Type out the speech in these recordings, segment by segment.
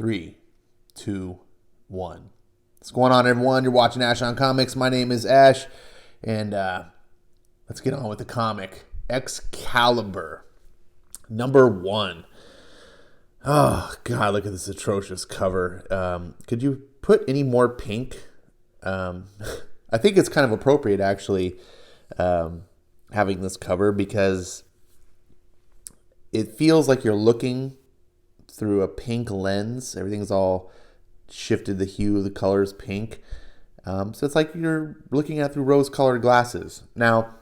Three, two, one. What's going on, everyone? You're watching Ash on Comics. My name is Ash, and let's get on with the comic. Excalibur, number 1. Oh, God, look at this atrocious cover. Could you put any more pink? I think it's kind of appropriate, actually, having this cover, because it feels like you're looking through a pink lens. Everything's all shifted, the hue, the color is pink. So it's like you're looking at through rose-colored glasses. Now,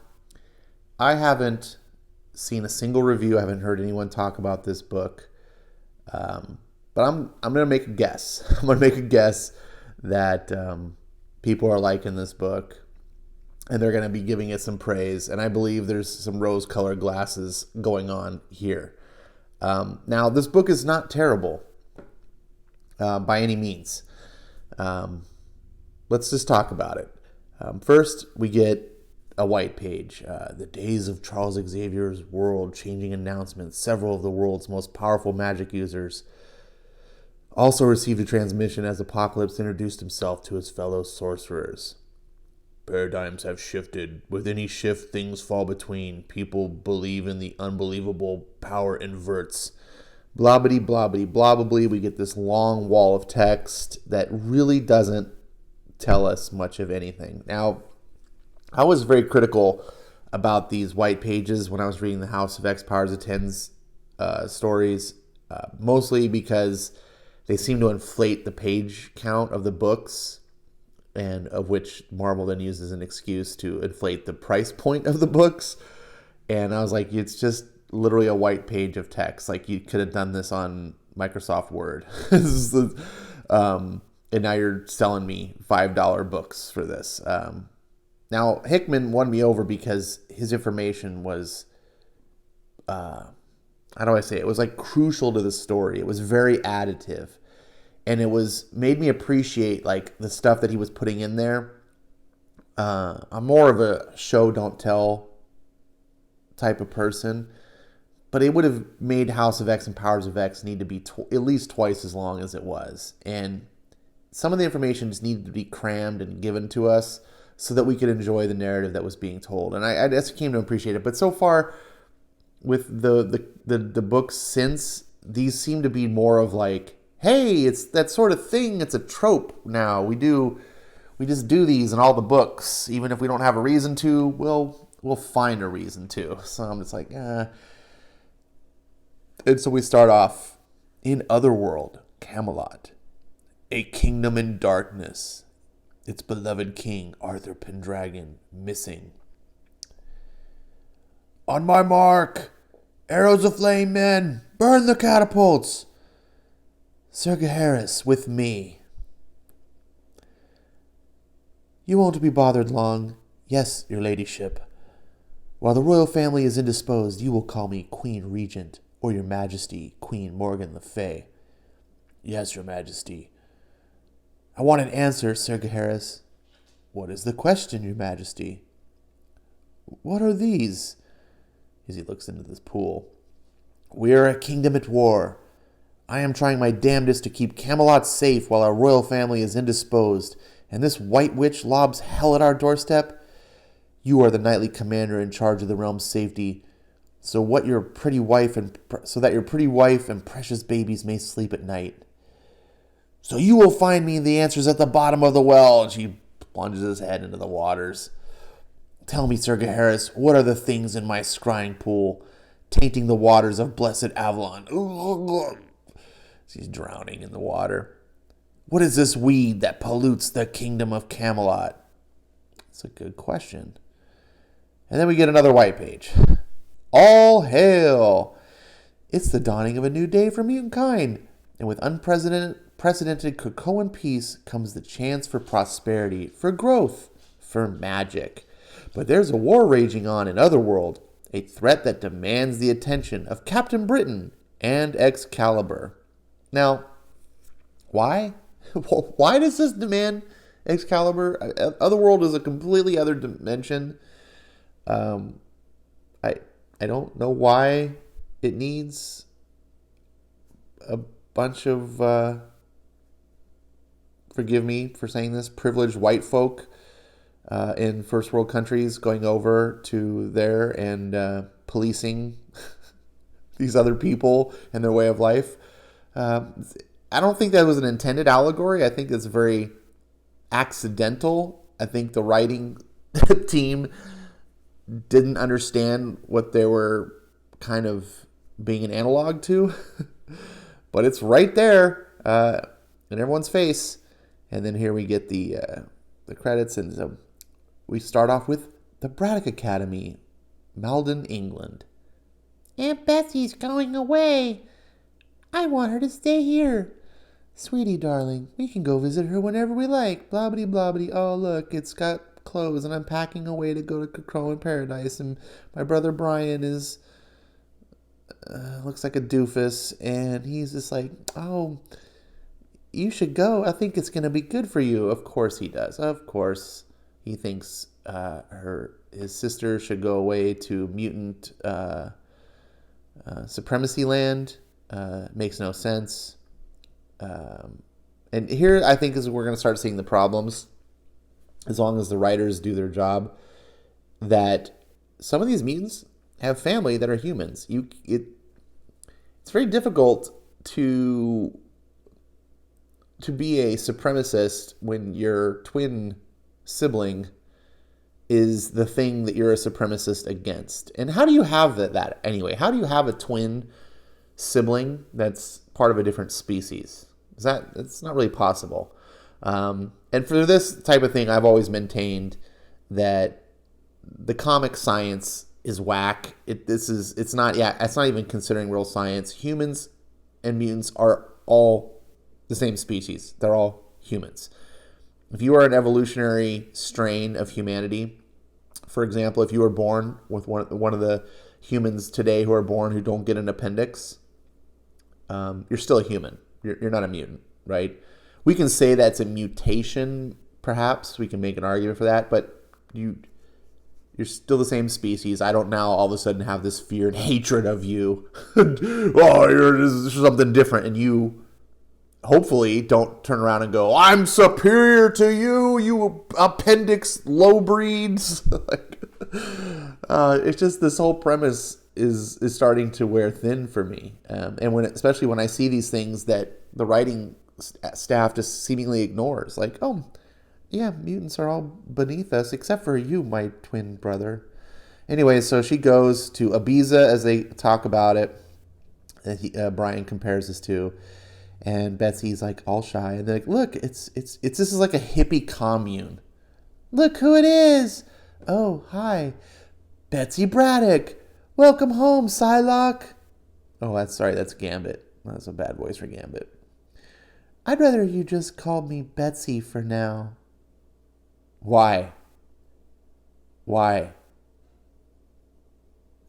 I haven't seen a single review. I haven't heard anyone talk about this book. But I'm going to make a guess. I'm going to make a guess that people are liking this book, and they're going to be giving it some praise. And I believe there's some rose-colored glasses going on here. Now, this book is not terrible by any means. Let's just talk about it. First, we get a white page. The days of Charles Xavier's world-changing announcements. Several of the world's most powerful magic users also received a transmission as Apocalypse introduced himself to his fellow sorcerers. Paradigms have shifted. With any shift, things fall between. People believe in the unbelievable. Power inverts. Blobbity, blobbity, blobbly. We get this long wall of text that really doesn't tell us much of anything. Now, I was very critical about these white pages when I was reading the House of X Powers of 10's stories, mostly because they seem to inflate the page count of the books, and of which Marvel then uses an excuse to inflate the price point of the books. And I was like, it's just literally a white page of text. Like, you could have done this on Microsoft Word. And now you're selling me $5 books for this. Now, Hickman won me over because his information was, how do I say it? It was like crucial to the story. It was very additive. And it made me appreciate like the stuff that he was putting in there. I'm more of a show don't tell type of person, but it would have made House of X and Powers of X need to be at least twice as long as it was. And some of the information just needed to be crammed and given to us so that we could enjoy the narrative that was being told. And I just came to appreciate it. But so far, with the books since, these seem to be more of like, hey, it's that sort of thing. It's a trope now. We just do these in all the books. Even if we don't have a reason to, we'll find a reason to. So I'm just like, And so we start off in Otherworld, Camelot, a kingdom in darkness. Its beloved king, Arthur Pendragon, missing. On my mark, arrows of flame, men, burn the catapults. Sir Gaheris, with me. You won't be bothered long. Yes, your ladyship. While the royal family is indisposed, you will call me Queen Regent, or your majesty, Queen Morgan le Fay. Yes, your majesty. I want an answer, Sir Gaheris. What is the question, your majesty? What are these? As he looks into this pool. We are a kingdom at war. I am trying my damnedest to keep Camelot safe while our royal family is indisposed, and this white witch lobs hell at our doorstep. You are the knightly commander in charge of the realm's safety, so that your pretty wife and precious babies may sleep at night. So you will find me the answers at the bottom of the well. And she plunges his head into the waters. Tell me, Sir Gaheris, what are the things in my scrying pool, tainting the waters of blessed Avalon? She's drowning in the water. What is this weed that pollutes the kingdom of Camelot? That's a good question. And then we get another white page. All hail! It's the dawning of a new day for Mutantkind. And with unprecedented Krakoan peace comes the chance for prosperity, for growth, for magic. But there's a war raging on in Otherworld, a threat that demands the attention of Captain Britain and Excalibur. Now, why? Why does this demand Excalibur? Otherworld is a completely other dimension. I don't know why it needs bunch of, forgive me for saying this, privileged white folk in first world countries going over to there and policing these other people and their way of life. I don't think that was an intended allegory. I think it's very accidental. I think the writing team didn't understand what they were kind of being an analog to, but it's right there in everyone's face. And then here we get the credits, and so we start off with the Braddock Academy, Malden, England. Aunt Bessie's going away. I want her to stay here. Sweetie, darling, we can go visit her whenever we like. Blobbity, blobbity. Oh, look, it's got clothes, and I'm packing away to go to Crow in Paradise, and my brother Brian is looks like a doofus, and he's just like, oh, you should go. I think it's going to be good for you. Of course he does. Of course he thinks his sister should go away to mutant supremacy land. Makes no sense. And here I think is we're going to start seeing the problems, as long as the writers do their job, that some of these mutants have family that are humans. It's very difficult to be a supremacist when your twin sibling is the thing that you're a supremacist against. And how do you have that anyway? How do you have a twin sibling that's part of a different species? It's not really possible. And for this type of thing, I've always maintained that the comic science is whack. It's not even considering real science. Humans and mutants are all the same species. They're all humans. If you are an evolutionary strain of humanity, for example, if you were born with one of the humans today who are born who don't get an appendix, you're still a human. You're not a mutant, right? We can say that's a mutation, perhaps. We can make an argument for that, but you're still the same species. I don't now all of a sudden have this fear and hatred of you. Oh, you're something different, and you hopefully don't turn around and go, I'm superior to you, you appendix low breeds. It's just this whole premise is starting to wear thin for me. And especially when I see these things that the writing staff just seemingly ignores. Like, oh, yeah, mutants are all beneath us, except for you, my twin brother. Anyway, so she goes to Ibiza, as they talk about it. Brian compares this to. And Betsy's like all shy, and they're like, "Look, this is like a hippie commune. Look who it is! Oh, hi, Betsy Braddock. Welcome home, Psylocke." Oh, that's Gambit. That's a bad voice for Gambit. I'd rather you just called me Betsy for now. Why?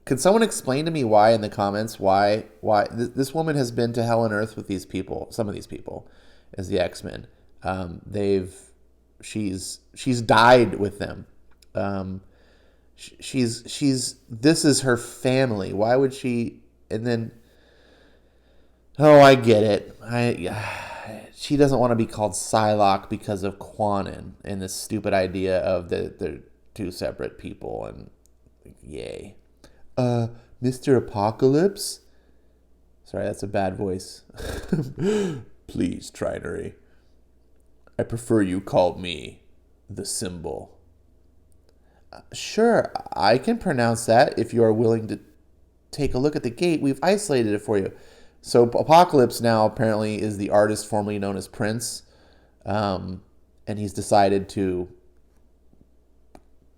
Could someone explain to me why in the comments? Why this woman has been to hell and earth with these people? Some of these people, as the X-Men, she's died with them. This is her family. Why would she? And then, oh, I get it. She doesn't want to be called Psylocke because of Quanon and this stupid idea of they're two separate people. And yay. Mr. Apocalypse? Sorry, that's a bad voice. Please, Trinery. I prefer you call me the Symbol. Sure, I can pronounce that if you are willing to take a look at the gate. We've isolated it for you. So Apocalypse now apparently is the artist formerly known as Prince. And he's decided to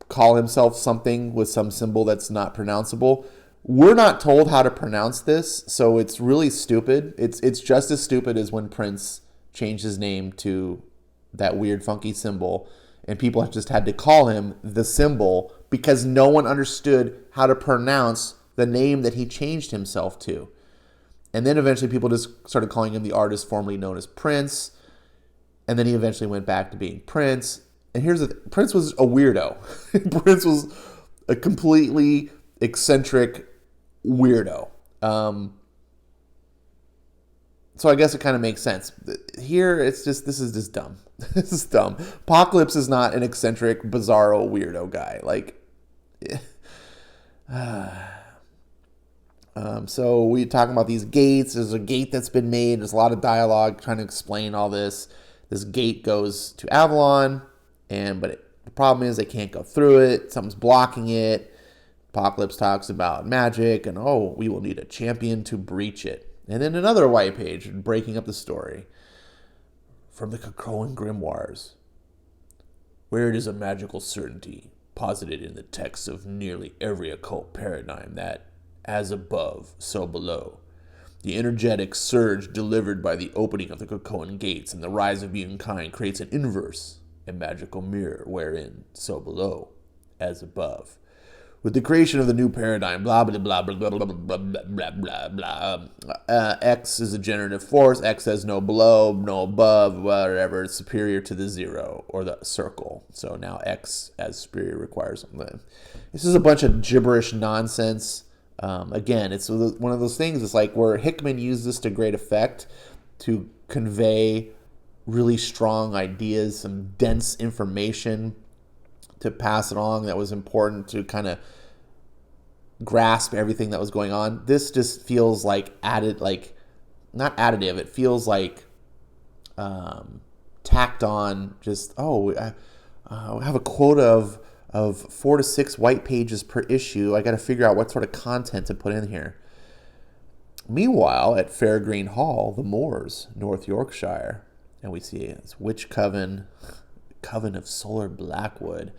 call himself something with some symbol that's not pronounceable. We're not told how to pronounce this, so it's really stupid. It's just as stupid as when Prince changed his name to that weird funky symbol, and people have just had to call him the Symbol because no one understood how to pronounce the name that he changed himself to. And then eventually people just started calling him the artist formerly known as Prince, and then he eventually went back to being Prince. And Prince was a weirdo. Prince was a completely eccentric weirdo. So I guess it kind of makes sense. Here, this is just dumb. This is dumb. Apocalypse is not an eccentric, bizarro, weirdo guy. Like, so we talking about these gates. There's a gate that's been made. There's a lot of dialogue trying to explain all this. This gate goes to Avalon, but the problem is they can't go through it. Something's blocking it. Apocalypse talks about magic, and we will need a champion to breach it. And then another white page breaking up the story. From the Krakoan grimoires, where it is a magical certainty posited in the texts of nearly every occult paradigm that, as above, so below. The energetic surge delivered by the opening of the Krakoan gates and the rise of Mutantkind creates an inverse, a magical mirror wherein, so below, as above. With the creation of the new paradigm, blah, blah, blah, blah, blah, blah, blah, blah, blah, blah. X is a generative force. X has no below, no above, whatever. It's superior to the zero or the circle. So now X as superior requires something. This is a bunch of gibberish nonsense. Again, it's one of those things. It's like where Hickman used this to great effect to convey really strong ideas, some dense information to pass it along that was important to kind of grasp everything that was going on. This just feels like not additive. It feels like tacked on. Just I have a quota of 4 to 6 white pages per issue. I got to figure out what sort of content to put in here. Meanwhile, at Fairgreen Hall, the moors, North Yorkshire, and we see it's Witch Coven of Solar Blackwood.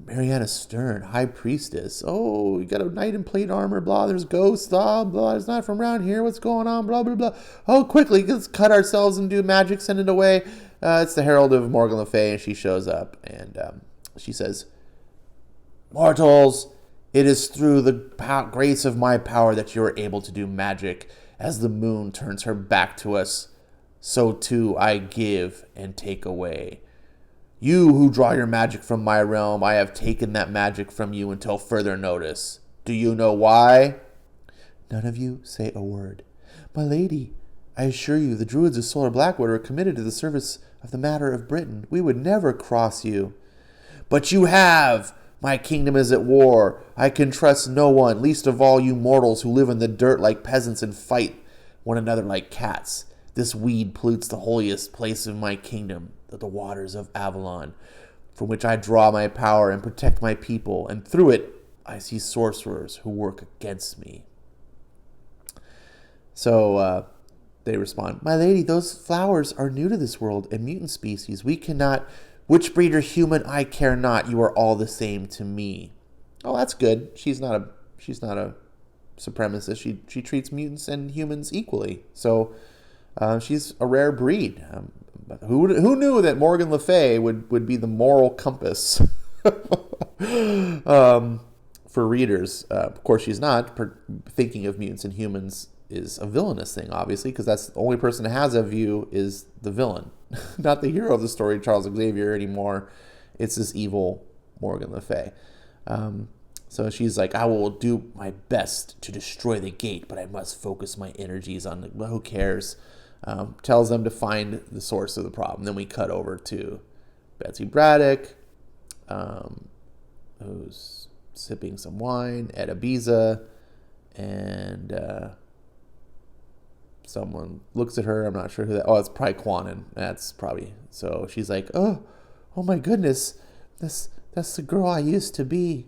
Mariana Stern, High Priestess. You got a knight in plate armor, blah, there's ghosts, blah, blah, it's not from around here, what's going on, blah, blah, blah. Quickly, let's cut ourselves and do magic, send it away. It's the Herald of Morgan Le Fay, and she shows up, and she says, Mortals, it is through the grace of my power that you are able to do magic. As the moon turns her back to us, so too I give and take away. You who draw your magic from my realm, I have taken that magic from you until further notice. Do you know why? None of you say a word. My lady, I assure you, the Druids of Solar Blackwood are committed to the service of the matter of Britain. We would never cross you. But you have! My kingdom is at war. I can trust no one, least of all you mortals who live in the dirt like peasants and fight one another like cats. This weed pollutes the holiest place of my kingdom, the waters of Avalon, from which I draw my power and protect my people, and through it I see sorcerers who work against me. So they respond, My lady, those flowers are new to this world, a mutant species. We cannot, which breed or human, I care not. You are all the same to me. Oh, that's good. She's not a supremacist. She treats mutants and humans equally. So she's a rare breed. Who knew that Morgan Le Fay would be the moral compass for readers? Of course, she's not. Thinking of mutants and humans is a villainous thing, obviously, because that's the only person that has a view is the villain, not the hero of the story, Charles Xavier, anymore. It's this evil Morgan Le Fay. So she's like, I will do my best to destroy the gate, but I must focus my energies on who cares? Tells them to find the source of the problem. Then we cut over to Betsy Braddock, who's sipping some wine at Ibiza, and someone looks at her. I'm not sure who that. Oh, it's probably Quanon. That's probably. So she's like, oh my goodness, that's the girl I used to be.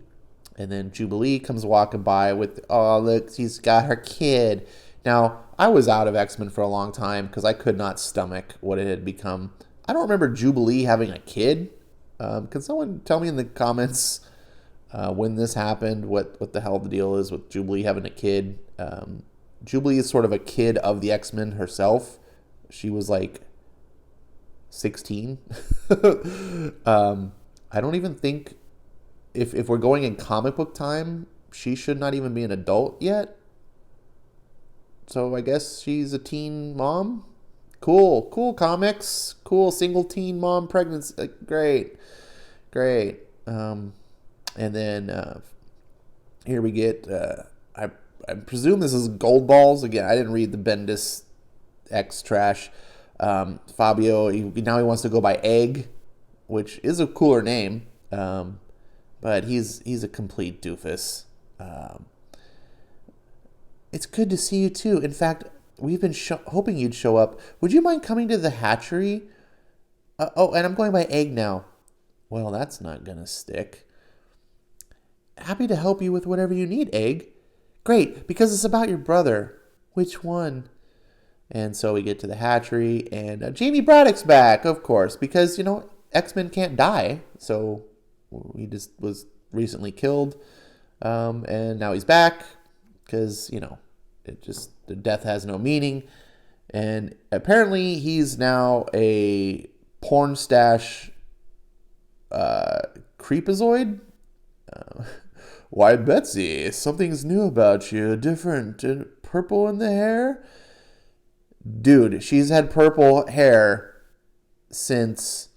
And then Jubilee comes walking by with, look, she's got her kid. Now, I was out of X-Men for a long time because I could not stomach what it had become. I don't remember Jubilee having a kid. Can someone tell me in the comments when this happened, what the hell the deal is with Jubilee having a kid? Jubilee is sort of a kid of the X-Men herself. She was like 16. I don't even think, if we're going in comic book time, she should not even be an adult yet. So I guess she's a teen mom. Cool comics. Cool single teen mom pregnancy. Great. And then here we get, I presume this is Gold Balls. Again, I didn't read the Bendis X trash. Fabio, now he wants to go by Egg, which is a cooler name, but he's a complete doofus. It's good to see you too. In fact, we've been hoping you'd show up. Would you mind coming to the hatchery? And I'm going by Egg now. Well, that's not gonna stick. Happy to help you with whatever you need, Egg. Great, because it's about your brother. Which one? And so we get to the hatchery, and Jamie Braddock's back, of course, because, X-Men can't die. So he just was recently killed, and now he's back because, the death has no meaning. And apparently he's now a porn stash creepazoid. Why, Betsy, something's new about you, different, purple in the hair? Dude, she's had purple hair since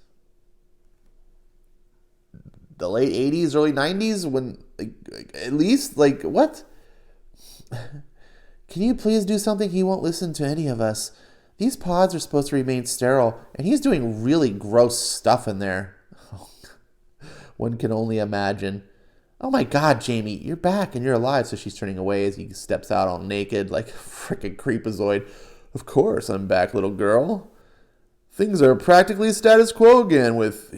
the late 80s, early 90s, when, at least, what? Can you please do something? He won't listen to any of us. These pods are supposed to remain sterile, and he's doing really gross stuff in there. One can only imagine. Oh my God, Jamie, you're back and you're alive. So she's turning away as he steps out all naked like a freaking creepazoid. Of course I'm back, little girl. Things are practically status quo again with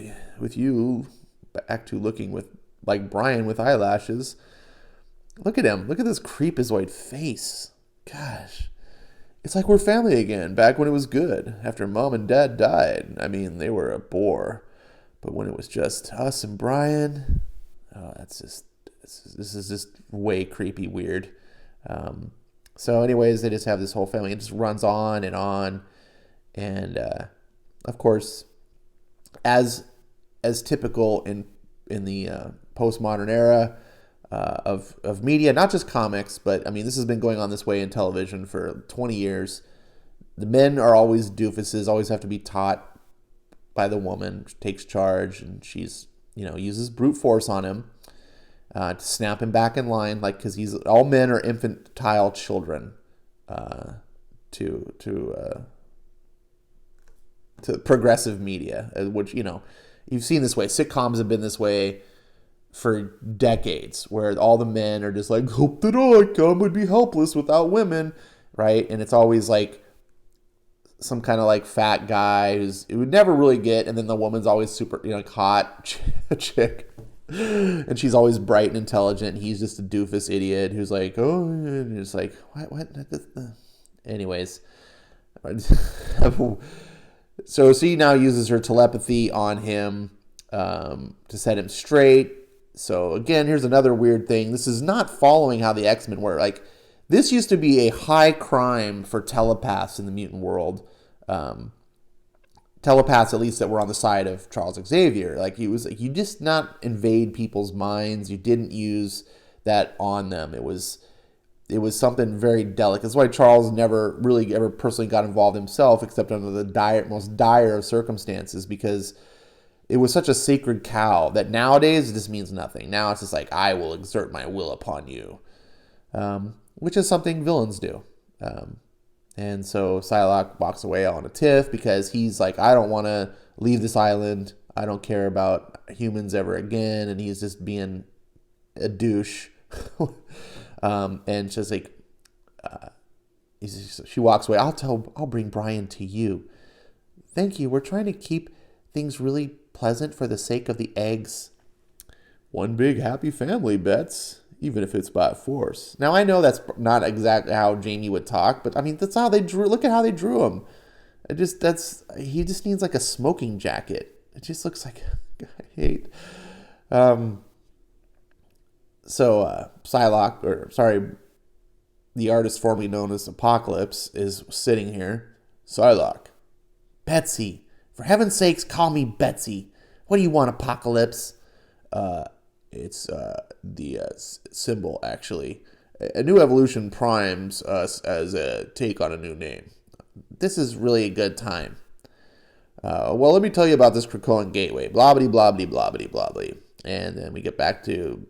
you back to looking like Brian with eyelashes. Look at him. Look at this creepazoid face. Gosh. It's like we're family again, back when it was good, after Mom and Dad died. I mean, they were a bore. But when it was just us and Brian... Oh, this is just way creepy weird. So anyways, they just have this whole family. It just runs on. And of course, as typical in the postmodern era of media, not just comics, but I mean, this has been going on this way in television for 20 years. The men are always doofuses, always have to be taught by the woman, takes charge, and she's... uses brute force on him to snap him back in line, because all men are infantile children to progressive media, which, you've seen this way. Sitcoms have been this way for decades, where all the men are just like, hope that I would be helpless without women, right? And it's always like some kind of fat guy it would never really get, and then the woman's always super hot chick, and she's always bright and intelligent, and he's just a doofus idiot who's like, oh, and it's like, what anyways. So she now uses her telepathy on him to set him straight. So again, here's another weird thing. This is not following how the X-Men were. This used to be a high crime for telepaths in the mutant world. Telepaths, at least, that were on the side of Charles Xavier. You just not invade people's minds. You didn't use that on them. It was something very delicate. That's why Charles never really ever personally got involved himself, except under the most dire of circumstances, because it was such a sacred cow that nowadays it just means nothing. Now it's just like, I will exert my will upon you. Which is something villains do. And so Psylocke walks away on a tiff because he's like, I don't want to leave this island. I don't care about humans ever again. And he's just being a douche. And she's like, she walks away. I'll bring Brian to you. Thank you. We're trying to keep things really pleasant for the sake of the eggs. One big happy family, Bets. Even if it's by force. Now, I know that's not exactly how Jamie would talk, but I mean, that's how they drew. Look at how they drew him. He just needs a smoking jacket. It just looks like, I hate. Psylocke, the artist formerly known as Apocalypse, is sitting here. Psylocke. Betsy. For heaven's sakes, call me Betsy. What do you want, Apocalypse? It's the symbol, actually. A new evolution primes us as a take on a new name. This is really a good time. Well, let me tell you about this Krakoan gateway. Blobbity, blobbity, blobbity, blobbity. And then we get back to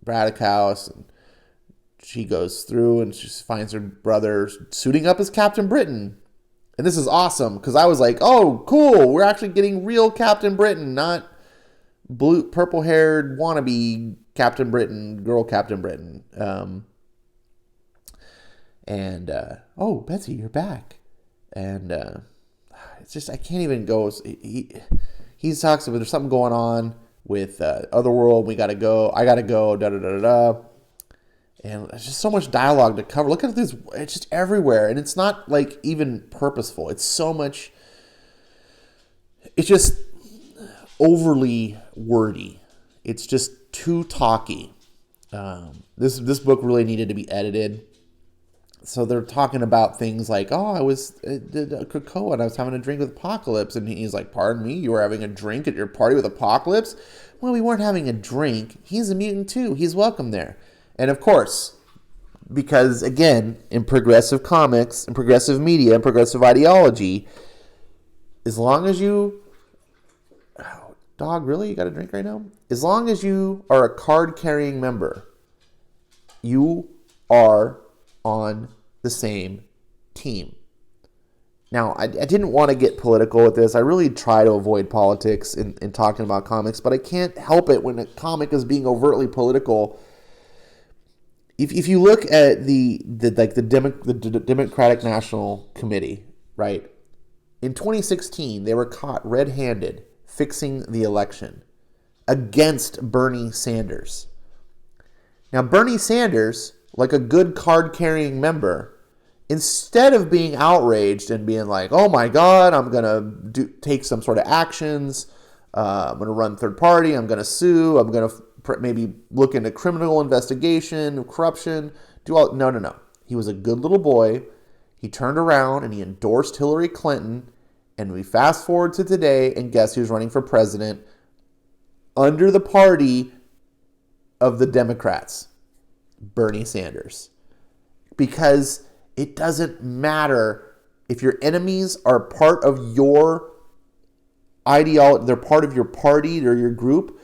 Braddock House, and she goes through and she finds her brother suiting up as Captain Britain. And this is awesome because I was like, oh, cool. We're actually getting real Captain Britain, not purple-haired wannabe Captain Britain, girl Captain Britain. Oh, Betsy, you're back. And it's just, I can't even go. He talks about there's something going on with Otherworld. We got to go. I got to go. Da-da-da-da-da. And there's just so much dialogue to cover. Look at this. It's just everywhere. And it's not like even purposeful. It's so much. It's just overly wordy. It's just too talky. This book really needed to be edited. So they're talking about things like, oh, I was at Krakoa and I was having a drink with Apocalypse. And he's like, pardon me, you were having a drink at your party with Apocalypse? Well, we weren't having a drink. He's a mutant too. He's welcome there. And of course, because again, in progressive comics, in progressive media, and progressive ideology, as long as you... Oh, dog, really? You got a drink right now? As long as you are a card-carrying member, you are on the same team. Now, I didn't want to get political with this. I really try to avoid politics in talking about comics, but I can't help it when a comic is being overtly political. If you look at the Democratic National Committee, right? In 2016, they were caught red-handed fixing the election against Bernie Sanders. Now, Bernie Sanders, like a good card-carrying member, instead of being outraged and being like, oh my God, I'm going to take some sort of actions, I'm going to run third party, I'm going to sue, I'm going to maybe look into criminal investigation, corruption, No. He was a good little boy. He turned around and he endorsed Hillary Clinton. And we fast forward to today, and guess who's running for president under the party of the Democrats? Bernie Sanders. Because it doesn't matter if your enemies are part of your ideology, they're part of your party or your group,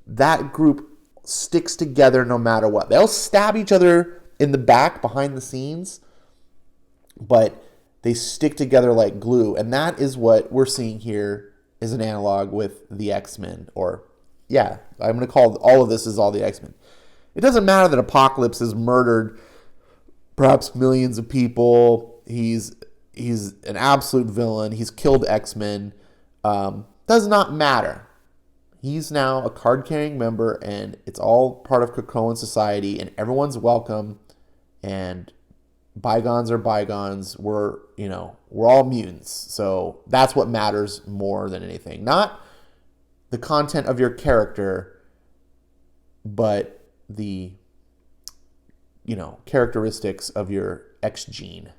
that group sticks together no matter what. They'll stab each other in the back behind the scenes, but they stick together like glue. And that is what we're seeing here is an analog with the X-Men. Or, yeah, I'm going to call all of this is all the X-Men. It doesn't matter that Apocalypse has murdered perhaps millions of people. He's an absolute villain. He's killed X-Men. Does not matter. He's now a card-carrying member, and it's all part of Krakoan society, and everyone's welcome, and bygones are bygones. We're all mutants. So that's what matters more than anything. Not the content of your character, but the, characteristics of your X gene.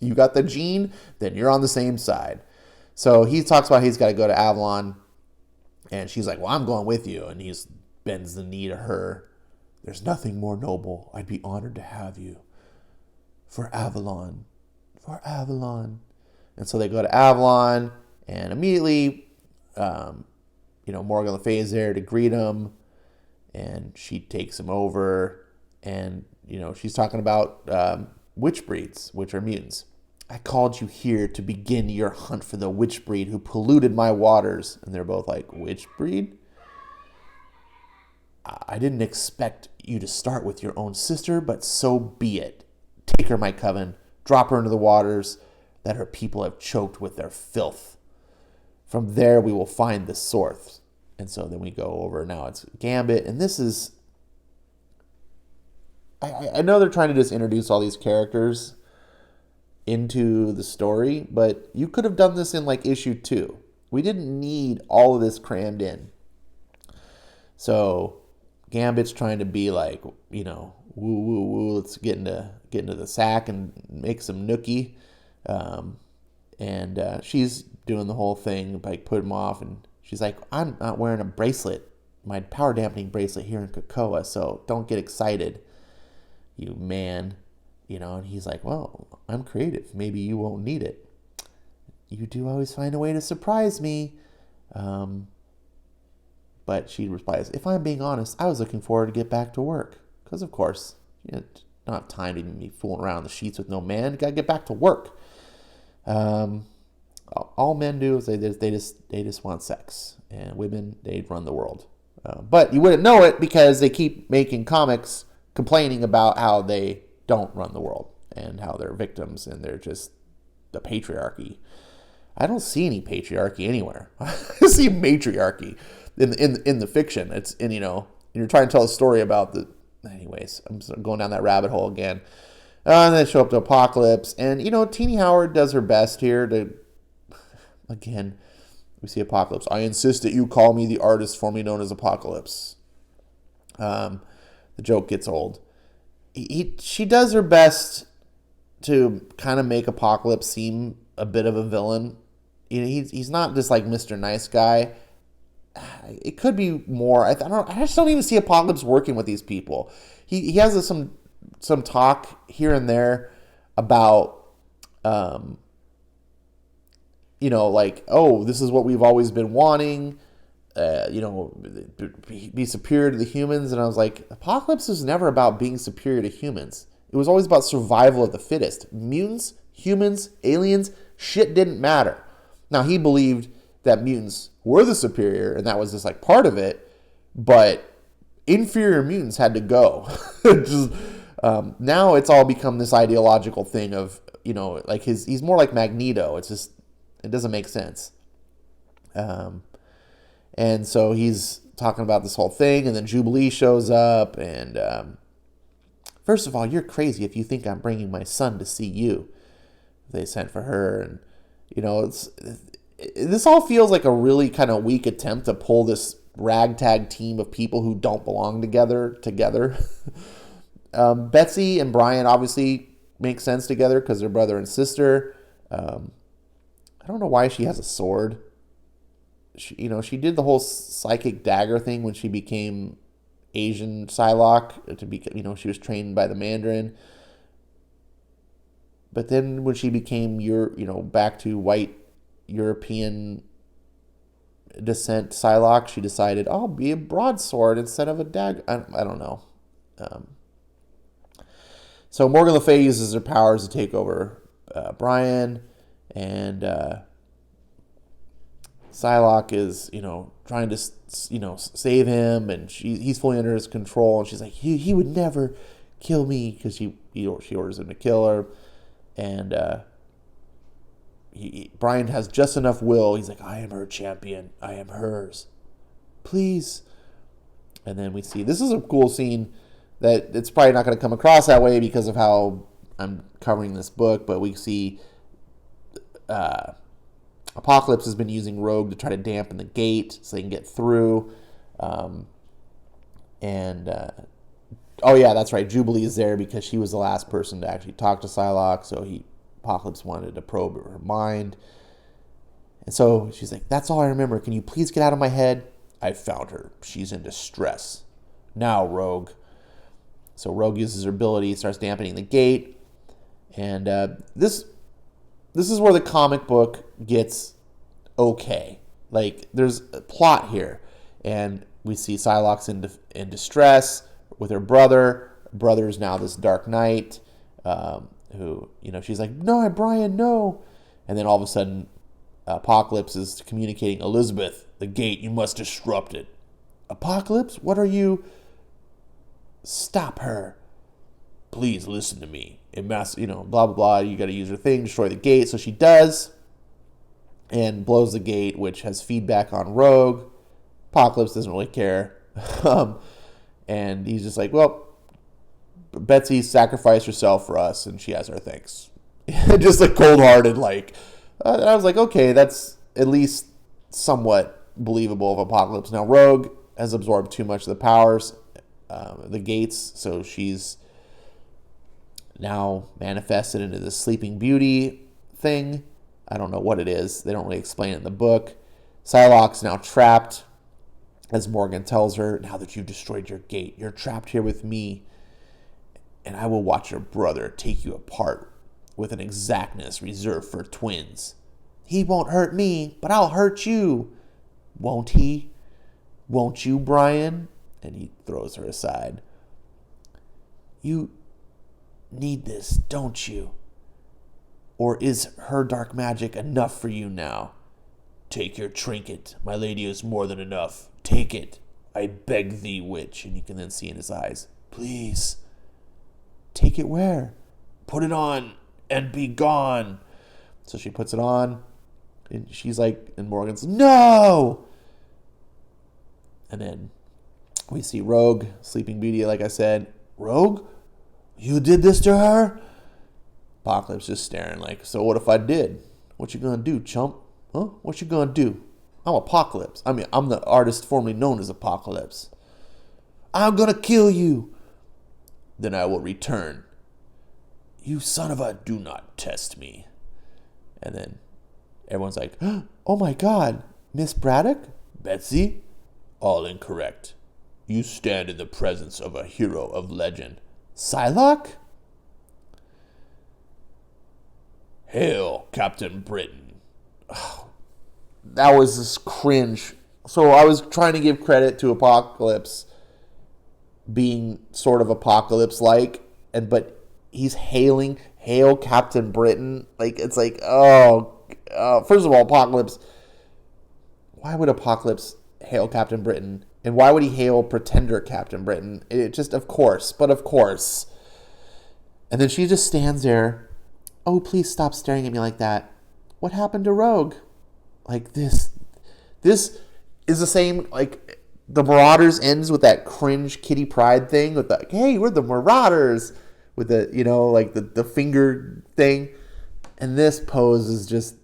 You got the gene, then you're on the same side. So he talks about he's got to go to Avalon. And she's like, well, I'm going with you. And he bends the knee to her. There's nothing more noble. I'd be honored to have you. For Avalon. For Avalon. And so they go to Avalon. And immediately, Morgan Le Fay's there to greet him. And she takes him over. And, she's talking about witch breeds, which are mutants. I called you here to begin your hunt for the witch breed who polluted my waters. And they're both like, witch breed? I didn't expect you to start with your own sister, but so be it. Take her, my coven. Drop her into the waters that her people have choked with their filth. From there, we will find the source. And so then we go over, now it's Gambit. And this is... I know they're trying to just introduce all these characters into the story, but you could have done this in like issue 2. We didn't need all of this crammed in. So Gambit's trying to be like, woo woo woo, let's get into the sack and make some nookie. And she's doing the whole thing, like put him off, and she's like, I'm not wearing a bracelet, my power dampening bracelet here in Krakoa, so don't get excited, you man. And he's like, well, I'm creative. Maybe you won't need it. You do always find a way to surprise me. But she replies, if I'm being honest, I was looking forward to get back to work. Because, of course, you don't have time to be fooling around the sheets with no man. You got to get back to work. Um, all men do is they just want sex, and women, they run the world. But you wouldn't know it because they keep making comics complaining about how they don't run the world and how they're victims and they're just the patriarchy. I don't see any patriarchy anywhere. I see matriarchy in the fiction. It's and you're trying to tell a story about the. Anyways, I'm going down that rabbit hole again. And then they show up to Apocalypse, and Teenie Howard does her best here to. Again, we see Apocalypse. I insist that you call me the artist formerly known as Apocalypse. The joke gets old. She does her best to kind of make Apocalypse seem a bit of a villain. He's not just like Mr. Nice Guy. It could be more. I just don't even see Apocalypse working with these people. He has some talk here and there about like, oh, this is what we've always been wanting. Be superior to the humans. And I was like, Apocalypse was never about being superior to humans. It was always about survival of the fittest. Mutants, humans, aliens, shit didn't matter. Now, he believed that mutants were the superior, and that was just like part of it, but inferior mutants had to go. Now it's all become this ideological thing of, like he's more like Magneto. It's just, it doesn't make sense. And so he's talking about this whole thing, and then Jubilee shows up, and first of all, you're crazy if you think I'm bringing my son to see you. They sent for her, and this all feels like a really kind of weak attempt to pull this ragtag team of people who don't belong together. Betsy and Brian obviously make sense together because they're brother and sister. I don't know why she has a sword. She did the whole psychic dagger thing when she became Asian Psylocke. She was trained by the Mandarin. But then when she became back to white European descent Psylocke, she decided, I'll be a broadsword instead of a dagger. I don't know. So Morgan Le Fay uses her powers to take over Brian, and Psylocke is, trying to, save him, and he's fully under his control, and she's like, he would never kill me, because she orders him to kill her, and Brian has just enough will. He's like, I am her champion. I am hers. Please. And then we see, this is a cool scene that it's probably not going to come across that way because of how I'm covering this book, but we see Apocalypse has been using Rogue to try to dampen the gate so they can get through. Oh yeah, that's right. Jubilee is there because she was the last person to actually talk to Psylocke, so Apocalypse wanted to probe her mind. And so she's like, that's all I remember. Can you please get out of my head? I found her. She's in distress. Now, Rogue. So Rogue uses her ability, starts dampening the gate. And this is where the comic book gets okay. Like, there's a plot here. And we see Psylocke's in distress with her brother. Her brother is now this Dark Knight. Who, she's like, no, Brian, no. And then all of a sudden, Apocalypse is communicating, Elizabeth, the gate, you must disrupt it. Apocalypse, what are you? Stop her. Please listen to me. Blah, blah, blah. You got to use her thing, destroy the gate. So she does, and blows the gate, which has feedback on Rogue. Apocalypse doesn't really care. And he's just like, well, Betsy sacrificed herself for us, and she has our thanks. Just like cold-hearted, like. And I was like, okay, that's at least somewhat believable of Apocalypse. Now, Rogue has absorbed too much of the powers, the gates, so she's now manifested into this Sleeping Beauty thing. I don't know what it is. They don't really explain it in the book. Psylocke's now trapped, as Morgan tells her, now that you've destroyed your gate, you're trapped here with me, and I will watch your brother take you apart with an exactness reserved for twins. He won't hurt me, but I'll hurt you. Won't he? Won't you, Brian? And he throws her aside. You need this, don't you? Or is her dark magic enough for you now? Take your trinket. My lady is more than enough. Take it. I beg thee, witch. And you can then see in his eyes, please. Take it where? Put it on and be gone. So she puts it on. And she's like, and Morgan's, no! And then we see Rogue, Sleeping Beauty, like I said. Rogue? You did this to her? Apocalypse just staring like, so what if I did? What you gonna do, chump? Huh? What you gonna do? I'm Apocalypse. I mean, I'm the artist formerly known as Apocalypse. I'm gonna kill you. Then I will return. You son of a, do not test me. And then everyone's like, oh my God, Miss Braddock? Betsy? All incorrect. You stand in the presence of a hero of legend. Psylocke? Hail, Captain Britain. Oh, that was just cringe. So I was trying to give credit to Apocalypse being sort of Apocalypse-like, but he's hailing, hail Captain Britain. Like, it's like, first of all, Apocalypse, why would Apocalypse hail Captain Britain? And why would he hail pretender Captain Britain? It just, of course. And then she just stands there. Oh, please stop staring at me like that. What happened to Rogue? Like, this is the same, like, the Marauders ends with that cringe Kitty Pryde thing with the, hey, we're the Marauders, with the, you know, like the finger thing. And this pose is just,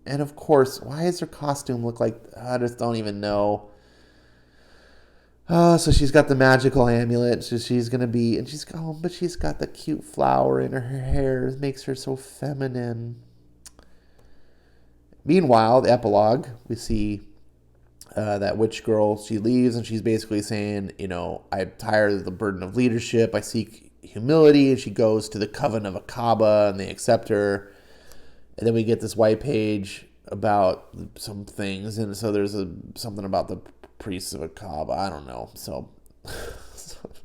and of course, why does her costume look like, I just don't even know. So she's got the magical amulet, so she's going to be, and but she's got the cute flower in her hair. It makes her so feminine. Meanwhile, the epilogue, we see that witch girl, she leaves, and she's basically saying, you know, I'm tired of the burden of leadership. I seek humility, and she goes to the Coven of Akaba, and they accept her. And then we get this white page about some things, and so there's something about the priests of Akaba. I don't know. So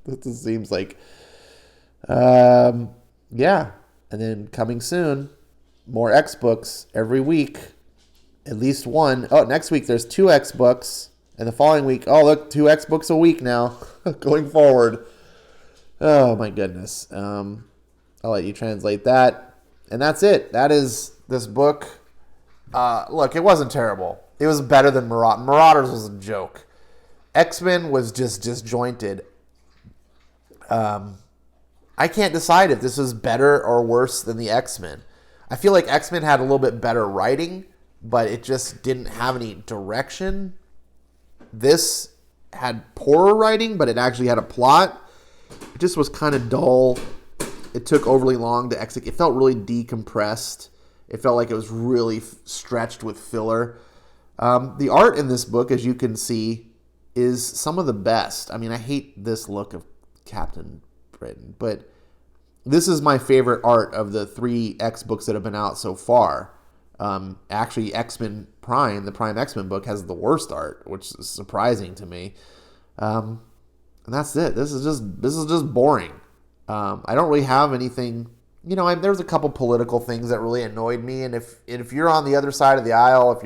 this seems like, yeah. And then coming soon, more X books every week, at least one. Oh, next week there's 2 X books, and the following week, oh look, 2 X books a week now, going forward. Oh my goodness. I'll let you translate that, and that's it. That is this book. Look, it wasn't terrible. It was better than Marauders was a joke. X-Men was just disjointed. I can't decide if this was better or worse than the X-Men. I feel like X-Men had a little bit better writing, but it just didn't have any direction. This had poorer writing, but it actually had a plot. It just was kind of dull. It took overly long to execute. It felt really decompressed. It felt like it was really stretched with filler. The art in this book, as you can see, is some of the best. I mean, I hate this look of Captain Britain, but this is my favorite art of the 3 X books that have been out so far. Actually, X-Men Prime, the Prime X-Men book, has the worst art, which is surprising to me. And that's it. This is just boring. I don't really have anything. You know, there's a couple political things that really annoyed me, and if you're on the other side of the aisle, if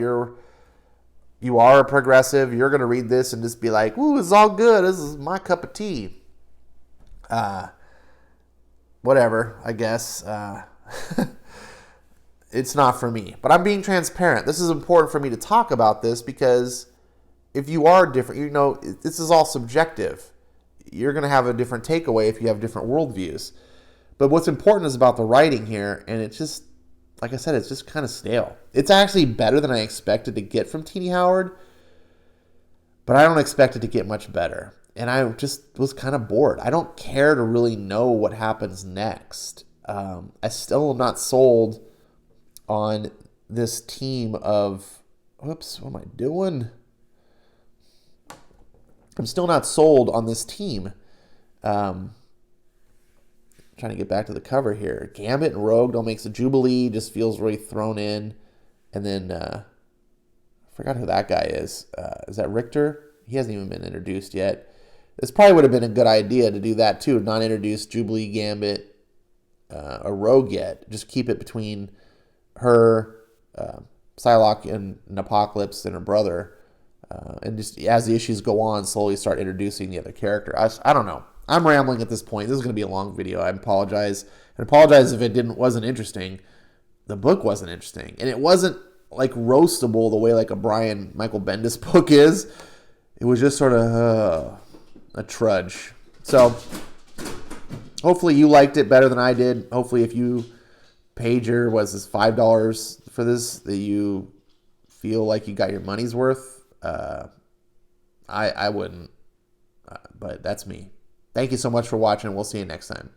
you are a progressive, you're going to read this and just be like, ooh, it's all good. This is my cup of tea. Whatever, I guess. It's not for me. But I'm being transparent. This is important for me to talk about this because if you are different, you know, this is all subjective. You're going to have a different takeaway if you have different worldviews. But what's important is about the writing here, and it's just, like I said, it's just kind of stale. It's actually better than I expected to get from T.D. Howard, but I don't expect it to get much better. And I just was kind of bored. I don't care to really know what happens next. I still am not sold on this team of... Whoops, what am I doing? I'm still not sold on this team. Trying to get back to the cover here. Gambit and Rogue don't make the Jubilee. Just feels really thrown in. And then I forgot who that guy is. Is that Rictor? He hasn't even been introduced yet. This probably would have been a good idea to do that too. Not introduce Jubilee, Gambit, a rogue yet. Just keep it between her, Psylocke, and an Apocalypse, and her brother. And just as the issues go on, slowly start introducing the other character. I don't know. I'm rambling at this point. This is going to be a long video. I apologize. And apologize if it wasn't interesting. The book wasn't interesting. And it wasn't like roastable the way like a Brian Michael Bendis book is. It was just sort of a trudge. So hopefully you liked it better than I did. Hopefully if you paid your, was this $5 for this, that you feel like you got your money's worth. I wouldn't, but that's me. Thank you so much for watching. We'll see you next time.